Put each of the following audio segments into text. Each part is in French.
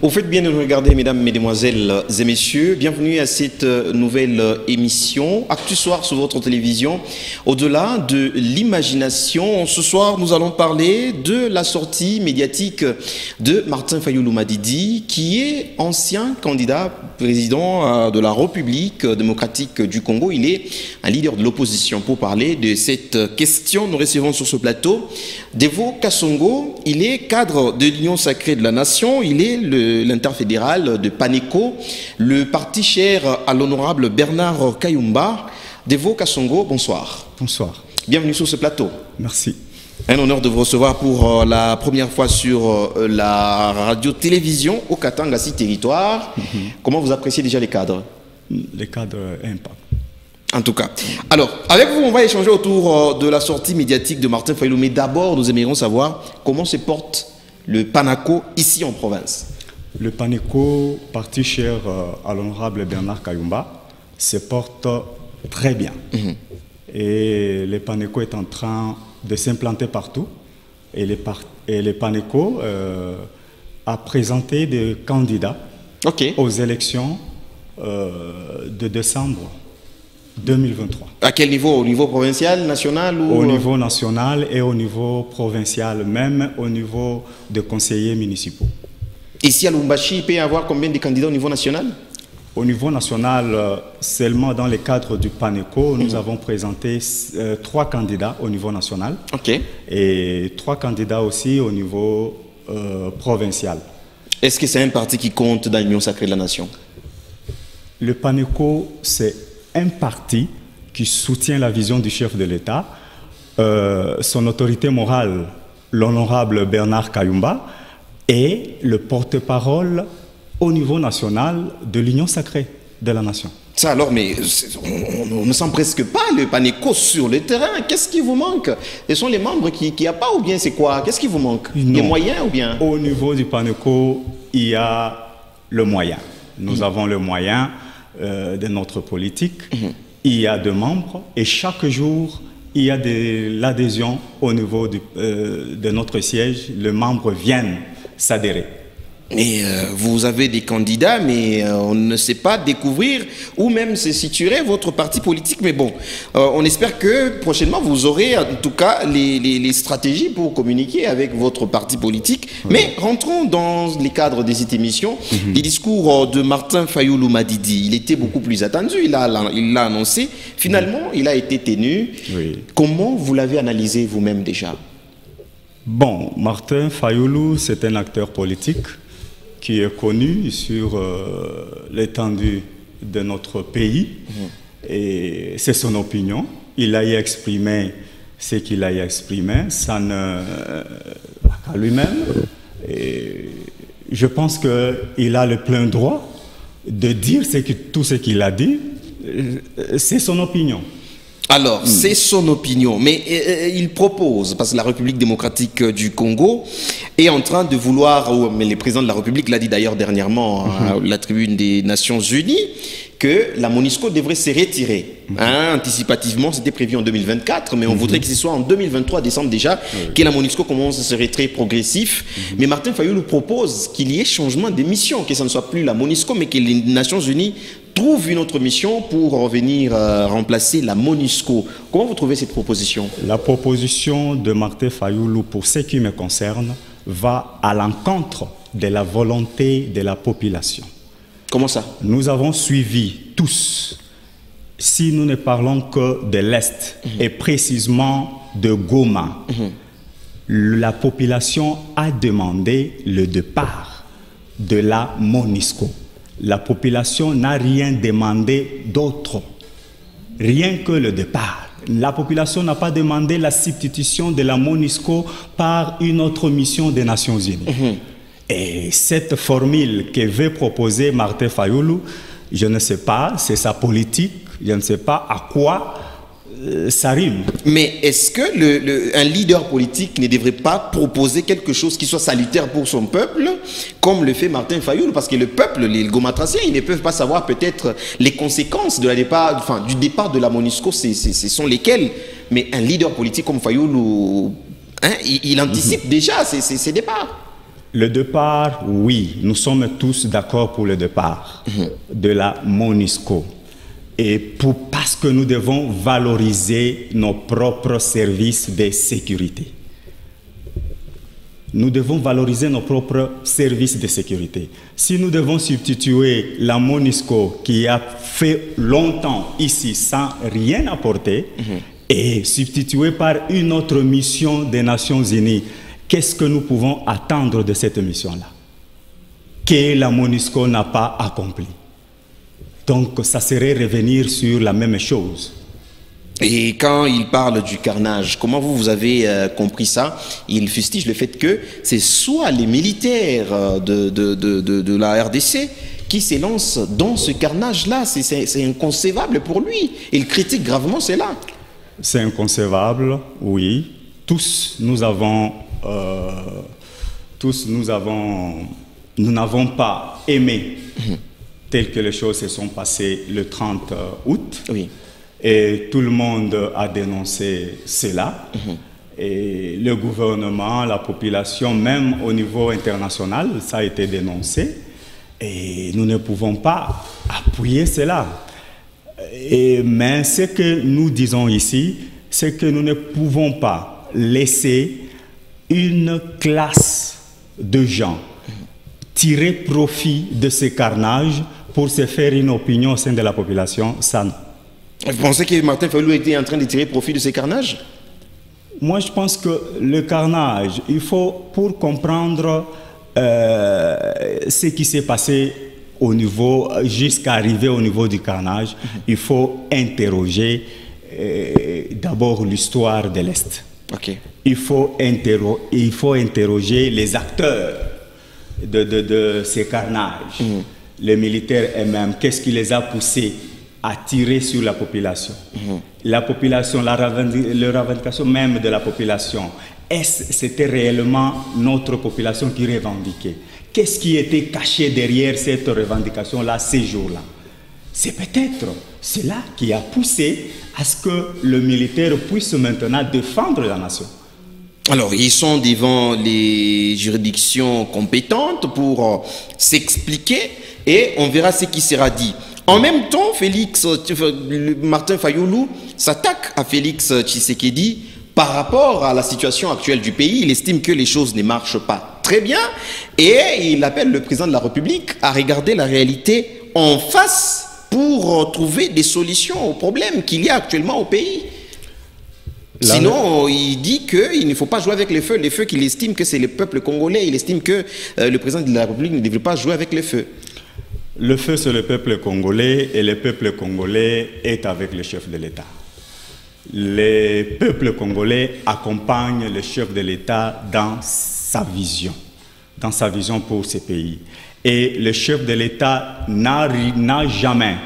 Vous faites bien de nous regarder, mesdames, mesdemoiselles et messieurs. Bienvenue à cette nouvelle émission Actu Soir sur votre télévision. Au-delà de l'imagination, ce soir, nous allons parler de la sortie médiatique de Martin Fayulu Madidi, qui est ancien candidat président de la République démocratique du Congo. Il est un leader de l'opposition. Pour parler de cette question, nous recevons sur ce plateau Devo Kasongo. Il est cadre de l'Union sacrée de la Nation. Il est l'interfédéral de Paneco, le parti cher à l'honorable Bernard Kayumba. Devo Kasongo, bonsoir. Bonsoir. Bienvenue sur ce plateau. Merci. Un honneur de vous recevoir pour la première fois sur la radio-télévision au Katanga-Si Territoire. Comment vous appréciez déjà les cadres? Les cadres impacts. En tout cas. Alors, avec vous, on va échanger autour de la sortie médiatique de Martin Fayulu. Mais d'abord, nous aimerions savoir comment se porte le Paneco ici en province. Le Paneco, parti cher à l'honorable Bernard Kayumba, se porte très bien. Et le Paneco est en train de s'implanter partout. Et le Paneco a présenté des candidats aux élections de décembre 2023. À quel niveau? Au niveau provincial, national ou... Au niveau national et au niveau provincial, même au niveau des conseillers municipaux. Ici à Lubumbashi, il peut y avoir combien de candidats au niveau national? Au niveau national, seulement dans le cadre du Paneco, nous avons présenté 3 candidats au niveau national et 3 candidats aussi au niveau provincial. Est-ce que c'est un parti qui compte dans l'Union sacrée de la Nation? Le Paneco, c'est un parti qui soutient la vision du chef de l'État, son autorité morale, l'honorable Bernard Kayumba, et le porte-parole au niveau national de l'Union sacrée de la Nation. Ça alors, mais on ne sent presque pas le Paneco sur le terrain. Qu'est-ce qui vous manque? Ce sont les membres qui n'y a pas ou bien c'est quoi? Qu'est-ce qui vous manque? Les moyens ou bien? Au niveau du Paneco, il y a le moyen. Nous avons le moyen de notre politique. Il y a des membres et chaque jour, il y a de l'adhésion au niveau de notre siège. Les membres viennent s'adhérer. Mais vous avez des candidats, mais on ne sait pas découvrir où même se situerait votre parti politique. Mais bon, on espère que prochainement, vous aurez en tout cas les stratégies pour communiquer avec votre parti politique. Mais rentrons dans les cadres de cette émission. Les discours de Martin Fayulu Madidi, il était beaucoup plus attendu. Il l'a annoncé. Finalement, il a été tenu. Comment vous l'avez analysé vous-même déjà? Bon, Martin Fayulu, c'est un acteur politique qui est connu sur l'étendue de notre pays. Et c'est son opinion. Il a exprimé ce qu'il a exprimé, ça ne à lui-même. Et je pense qu'il a le plein droit de dire tout ce qu'il a dit. C'est son opinion. Alors, c'est son opinion, mais il propose, parce que la République démocratique du Congo est en train de vouloir, mais le président de la République l'a dit d'ailleurs dernièrement à la tribune des Nations Unies, que la MONUSCO devrait se retirer. Anticipativement, c'était prévu en 2024, mais on voudrait que ce soit en 2023, décembre déjà, que la MONUSCO commence à se retirer progressif. Mais Martin Fayulu propose qu'il y ait changement de mission, que ce ne soit plus la MONUSCO, mais que les Nations Unies trouvent une autre mission pour revenir remplacer la MONUSCO. Comment vous trouvez cette proposition? La proposition de Martin Fayulu, pour ce qui me concerne, va à l'encontre de la volonté de la population. Comment ça? Nous avons suivi tous, si nous ne parlons que de l'Est, et précisément de Goma, la population a demandé le départ de la MONUSCO. La population n'a rien demandé d'autre, rien que le départ. La population n'a pas demandé la substitution de la MONUSCO par une autre mission des Nations Unies. Et cette formule que veut proposer Martin Fayulu, je ne sais pas, c'est sa politique, je ne sais pas à quoi ça rime. Mais est-ce que un leader politique ne devrait pas proposer quelque chose qui soit salutaire pour son peuple, comme le fait Martin Fayulu? Parce que le peuple, les Gomatraciens, ils ne peuvent pas savoir peut-être les conséquences de du départ de la MONUSCO, ce sont lesquelles. Mais un leader politique comme Fayulu, il anticipe déjà ces départs. Le départ, oui, nous sommes tous d'accord pour le départ de la MONUSCO. Et parce que nous devons valoriser nos propres services de sécurité. Nous devons valoriser nos propres services de sécurité. Si nous devons substituer la MONUSCO qui a fait longtemps ici sans rien apporter et substituer par une autre mission des Nations Unies, qu'est-ce que nous pouvons attendre de cette mission-là que la MONUSCO n'a pas accompli? Donc ça serait revenir sur la même chose. Et quand il parle du carnage, comment vous avez compris ça? Il fustige le fait que c'est soit les militaires de la RDC qui s'élancent dans ce carnage-là. C'est inconcevable pour lui. Il critique gravement cela. C'est inconcevable, oui. Nous n'avons pas aimé tel que les choses se sont passées le 30 août. Oui. Et tout le monde a dénoncé cela. Et le gouvernement, la population, même au niveau international, ça a été dénoncé. Et nous ne pouvons pas appuyer cela. Mais ce que nous disons ici, c'est que nous ne pouvons pas laisser une classe de gens tirer profit de ce carnage pour se faire une opinion au sein de la population. Ça, non. Vous pensez que Martin Fayulu était en train de tirer profit de ces carnages? Moi, je pense que le carnage, il faut, pour comprendre ce qui s'est passé au niveau, jusqu'à arriver au niveau du carnage, il faut interroger d'abord l'histoire de l'Est. Okay. Il faut interroger les acteurs de ces carnages, les militaires eux-mêmes, qu'est-ce qui les a poussés à tirer sur la population. La population, la revendication même de la population, c'était réellement notre population qui revendiquait? Qu'est-ce qui était caché derrière cette revendication-là, ces jours-là? C'est peut-être cela qui a poussé à ce que le militaire puisse maintenant défendre la nation. Alors, ils sont devant les juridictions compétentes pour s'expliquer et on verra ce qui sera dit. En même temps, Martin Fayulu s'attaque à Félix Tshisekedi par rapport à la situation actuelle du pays. Il estime que les choses ne marchent pas très bien et il appelle le président de la République à regarder la réalité en face pour trouver des solutions aux problèmes qu'il y a actuellement au pays. Sinon, il dit qu'il ne faut pas jouer avec le feu qu'il estime que c'est le peuple congolais. Il estime que le président de la République ne devrait pas jouer avec le feu. Le feu, c'est le peuple congolais et le peuple congolais est avec le chef de l'État. Le peuple congolais accompagne le chef de l'État dans sa vision pour ce pays. Et le chef de l'État n'a jamais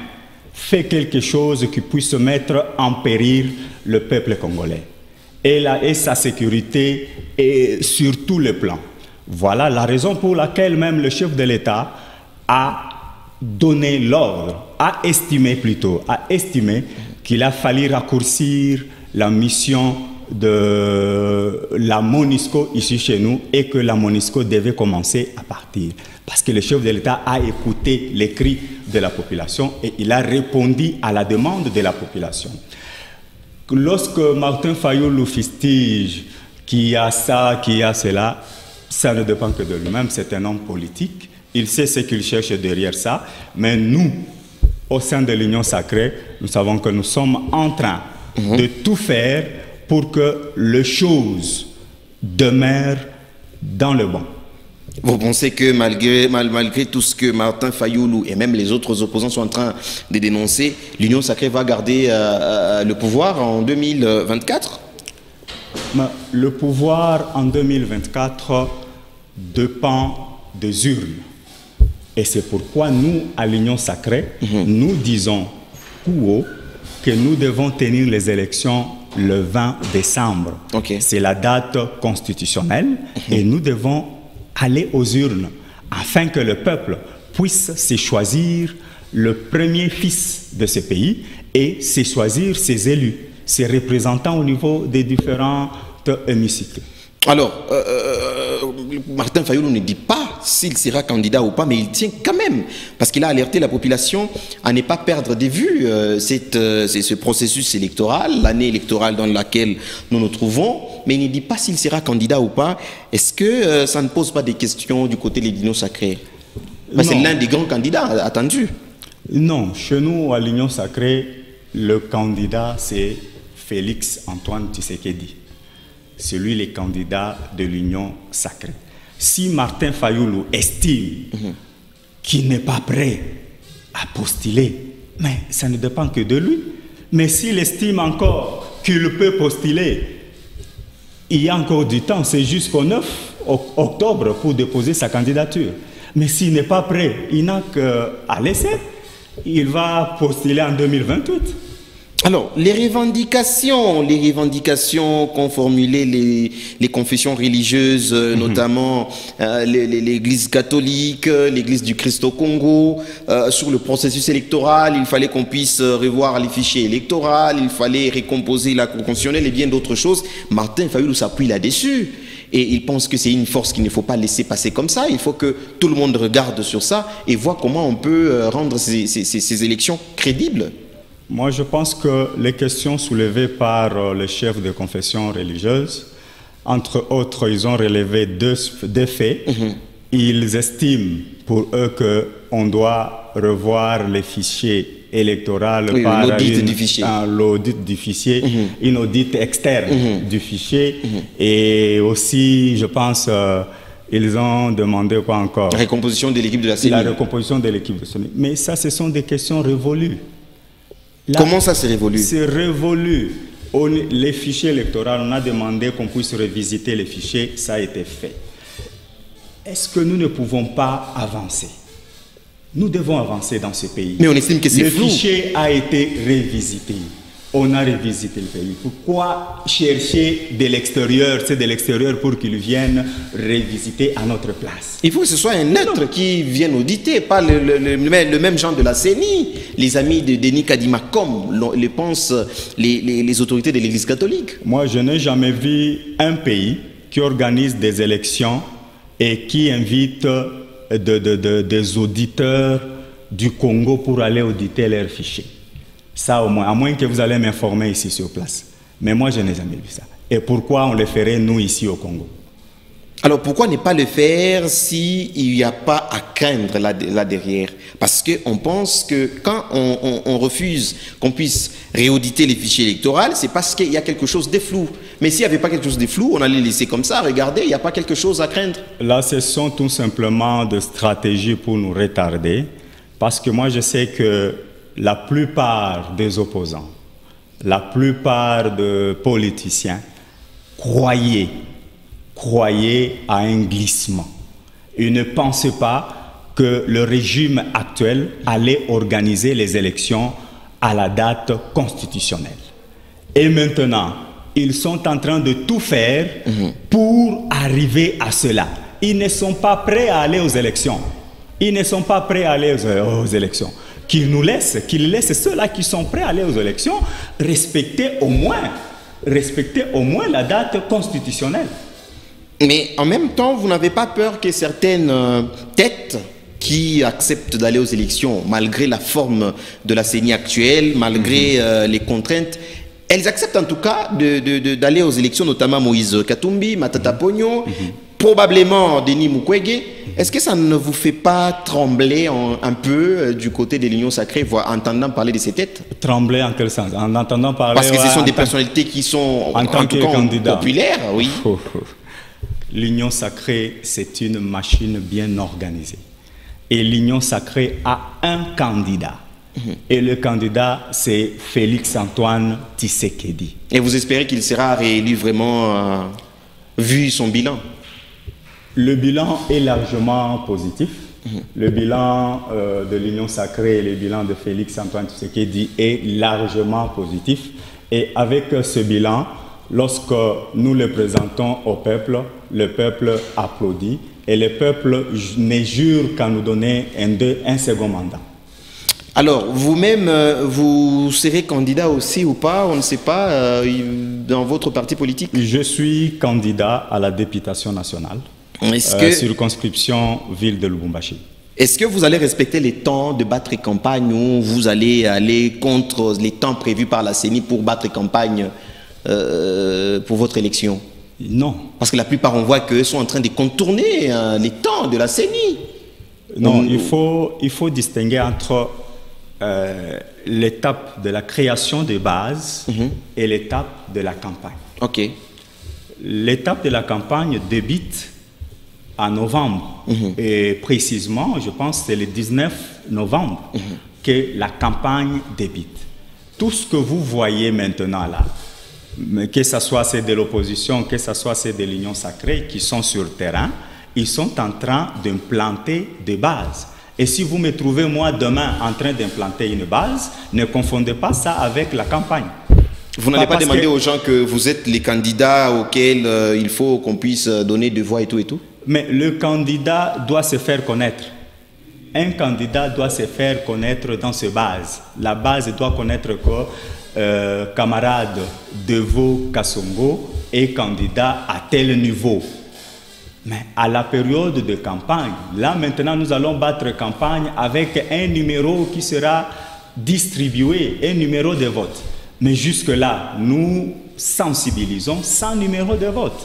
fait quelque chose qui puisse mettre en péril le peuple congolais et sa sécurité est sur tous les plans. Voilà la raison pour laquelle même le chef de l'État a donné l'ordre, a estimé qu'il a fallu raccourcir la mission de la MONUSCO ici chez nous et que la MONUSCO devait commencer à partir. Parce que le chef de l'État a écouté les cris de la population et il a répondu à la demande de la population. Lorsque Martin Fayulu fustige qu'il y a ça, qu'il y a cela, ça ne dépend que de lui-même, c'est un homme politique. Il sait ce qu'il cherche derrière ça, mais nous, au sein de l'Union sacrée, nous savons que nous sommes en train de tout faire pour que les choses demeurent dans le bon. Vous pensez que malgré tout ce que Martin Fayulu et même les autres opposants sont en train de dénoncer, l'Union sacrée va garder le pouvoir en 2024? Le pouvoir en 2024 dépend des urnes. Et c'est pourquoi nous, à l'Union sacrée, nous disons tout haut que nous devons tenir les élections le 20 décembre. C'est la date constitutionnelle et nous devons aller aux urnes afin que le peuple puisse se choisir le premier fils de ce pays et se choisir ses élus, ses représentants au niveau des différents hémicycles. Alors, Martin Fayulu ne dit pas s'il sera candidat ou pas, mais il tient quand même, parce qu'il a alerté la population à ne pas perdre de vue ce processus électoral, l'année électorale dans laquelle nous nous trouvons, mais il ne dit pas s'il sera candidat ou pas. Est-ce que ça ne pose pas des questions du côté de l'Union sacrée? C'est l'un des grands candidats attendus. Non, chez nous, à l'Union sacrée, le candidat, c'est Félix Antoine Tshisekedi. C'est lui le candidat de l'Union sacrée. Si Martin Fayulu estime qu'il n'est pas prêt à postuler, mais ça ne dépend que de lui. Mais s'il estime encore qu'il peut postuler, il y a encore du temps, c'est jusqu'au 9 octobre pour déposer sa candidature. Mais s'il n'est pas prêt, il n'a qu'à laisser. Il va postuler en 2028. Alors, les revendications qu'ont formulées les confessions religieuses, notamment l'Église catholique, l'Église du Christ au Congo, sur le processus électoral, il fallait qu'on puisse revoir les fichiers électoraux, il fallait recomposer la Cour constitutionnelle et bien d'autres choses. Martin Fayulu s'appuie là-dessus. Et il pense que c'est une force qu'il ne faut pas laisser passer comme ça. Il faut que tout le monde regarde sur ça et voit comment on peut rendre ces élections crédibles. Moi, je pense que les questions soulevées par les chefs de confession religieuse, entre autres, ils ont relevé deux faits. Ils estiment pour eux qu'on doit revoir les fichiers électoraux par l'audit du fichier, une audit externe du fichier. Et aussi, je pense, ils ont demandé quoi encore? La recomposition de l'équipe de la CENI. La recomposition de l'équipe de la CENI. Mais ça, ce sont des questions révolues. Là, comment ça c'est révolu? C'est révolu. Les fichiers électoraux, on a demandé qu'on puisse revisiter les fichiers, ça a été fait. Est-ce que nous ne pouvons pas avancer? Nous devons avancer dans ce pays. Mais on estime que c'est flou. Le fichier a été revisité. On a revisité le pays. Pourquoi chercher de l'extérieur, c'est de l'extérieur pour qu'ils viennent revisiter à notre place? Il faut que ce soit un neutre qui vienne auditer, pas le même genre de la CENI. Les amis de Denis Kadima, comme le pensent les autorités de l'Église catholique. Moi, je n'ai jamais vu un pays qui organise des élections et qui invite des auditeurs du Congo pour aller auditer leurs fichiers. Ça au moins, à moins que vous allez m'informer ici sur place. Mais moi, je n'ai jamais vu ça. Et pourquoi on le ferait, nous, ici au Congo? Alors, pourquoi ne pas le faire s'il n'y a pas à craindre là derrière? Parce qu'on pense que quand on refuse qu'on puisse réauditer les fichiers électoraux, c'est parce qu'il y a quelque chose de flou. Mais s'il n'y avait pas quelque chose de flou, on allait laisser comme ça. Regardez, il n'y a pas quelque chose à craindre. Là, ce sont tout simplement des stratégies pour nous retarder. Parce que moi, je sais que la plupart des opposants, la plupart des politiciens croyaient à un glissement. Ils ne pensaient pas que le régime actuel allait organiser les élections à la date constitutionnelle. Et maintenant, ils sont en train de tout faire pour arriver à cela. Ils ne sont pas prêts à aller aux élections. Ils ne sont pas prêts à aller aux élections. Qu'ils laissent ceux-là qui sont prêts à aller aux élections respecter au moins la date constitutionnelle. Mais en même temps, vous n'avez pas peur que certaines têtes qui acceptent d'aller aux élections, malgré la forme de la CENI actuelle, malgré les contraintes, elles acceptent en tout cas d'aller aux élections, notamment Moïse Katumbi, Matata Pogno, probablement Denis Mukwege. Est-ce que ça ne vous fait pas trembler un peu du côté de l'Union sacrée, en entendant parler de ces têtes? Trembler en quel sens? En entendant parler... Parce que ce sont des personnalités qui sont en tout cas populaires, oui. L'Union sacrée, c'est une machine bien organisée. Et l'Union sacrée a un candidat. Et le candidat, c'est Félix Antoine Tshisekedi. Et vous espérez qu'il sera réélu vraiment, vu son bilan? Le bilan est largement positif. Le bilan de l'Union sacrée et le bilan de Félix Antoine Tshisekedi est largement positif. Et avec ce bilan, lorsque nous le présentons au peuple, le peuple applaudit et le peuple ne jure qu'à nous donner un second mandat. Alors, vous-même, vous serez candidat aussi ou pas, on ne sait pas, dans votre parti politique? Je suis candidat à la députation nationale, circonscription ville de Lubumbashi. Est-ce que vous allez respecter les temps de battre campagne ou vous allez aller contre les temps prévus par la CENI pour battre campagne pour votre élection? Non. Parce que la plupart, on voit qu'eux sont en train de contourner les temps de la CENI. Non, il faut distinguer entre l'étape de la création de base et l'étape de la campagne. Ok. L'étape de la campagne débute en novembre. Et précisément, je pense que c'est le 19 novembre que la campagne débute. Tout ce que vous voyez maintenant là, que ce soit ceux de l'opposition, que ce soit ceux de l'Union sacrée qui sont sur le terrain, ils sont en train d'implanter des bases. Et si vous me trouvez, moi, demain, en train d'implanter une base, ne confondez pas ça avec la campagne. Vous n'allez pas demander aux gens que vous êtes les candidats auxquels il faut qu'on puisse donner des voix et tout et tout? Mais le candidat doit se faire connaître. Un candidat doit se faire connaître dans ses bases. La base doit connaître que camarade Devo Kassongo est candidat à tel niveau. Mais à la période de campagne, là maintenant nous allons battre campagne avec un numéro qui sera distribué, un numéro de vote. Mais jusque-là, nous sensibilisons sans numéro de vote.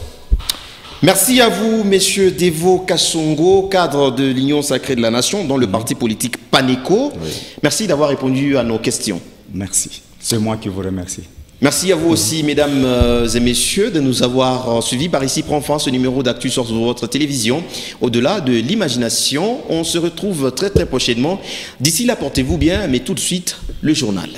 Merci à vous, messieurs Devo Kassongo, cadre de l'Union sacrée de la Nation, dans le parti politique PANECO. Oui. Merci d'avoir répondu à nos questions. Merci. C'est moi qui vous remercie. Merci à vous aussi, mesdames et messieurs, de nous avoir suivis. Par ici prend fin ce numéro d'Actu sur votre télévision. Au-delà de l'imagination, on se retrouve très très prochainement. D'ici là, portez-vous bien, mais tout de suite, le journal.